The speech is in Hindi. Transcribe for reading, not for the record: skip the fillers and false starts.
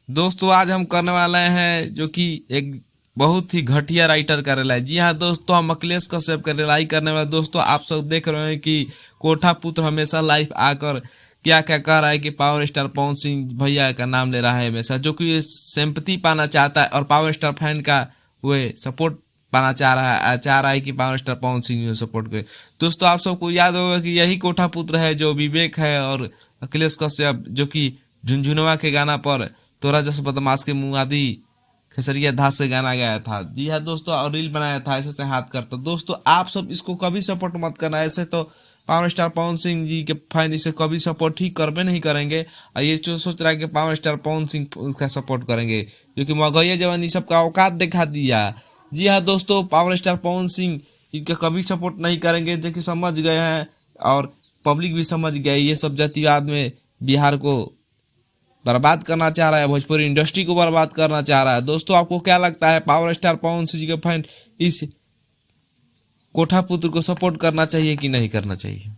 दोस्तों आज हम करने वाले हैं जो कि एक बहुत ही घटिया राइटर करेला है। जी हाँ दोस्तों, हम अखिलेश कश्यप का रिलाई करने वाले। दोस्तों आप सब देख रहे हैं कि कोठा पुत्र हमेशा लाइव आकर क्या क्या कह रहा है कि पावर स्टार पवन सिंह भैया का नाम ले रहा है हमेशा, जो कि सिंपैथी पाना चाहता है और पावर स्टार फैन का वे सपोर्ट पाना चाह रहा है कि power star Pawan Singh support करे। दोस्तों आप सबको याद होगा कि यही कोठा पुत्र है जो विवेक है और अखिलेश कश्यप, जो कि झुनझुनवा के गाना पर तोरा जस बदमाश के मुंह आदि खेसरिया धास से गाना गाया था। जी हाँ दोस्तों, और रील बनाया था ऐसे से हाथ करता। दोस्तों आप सब इसको कभी सपोर्ट मत करना, ऐसे तो पावर स्टार पवन सिंह जी के फैन इसे कभी सपोर्ट ही करबे नहीं करेंगे। और ये जो सोच रहा है कि पावर स्टार पवन सिंह का सपोर्ट करेंगे, क्योंकि महंगाई जवान ये सबका औकात दिखा दिया। जी हाँ दोस्तों, पावर स्टार पवन सिंह इनका कभी सपोर्ट नहीं करेंगे, जो कि समझ गए हैं और पब्लिक भी समझ गई। ये सब जातिवाद में बिहार को बर्बाद करना चाह रहा है, भोजपुरी इंडस्ट्री को बर्बाद करना चाह रहा है। दोस्तों आपको क्या लगता है, पावर स्टार पवन सिंह जी के फैन इस कोठा पुत्र को सपोर्ट करना चाहिए कि नहीं करना चाहिए?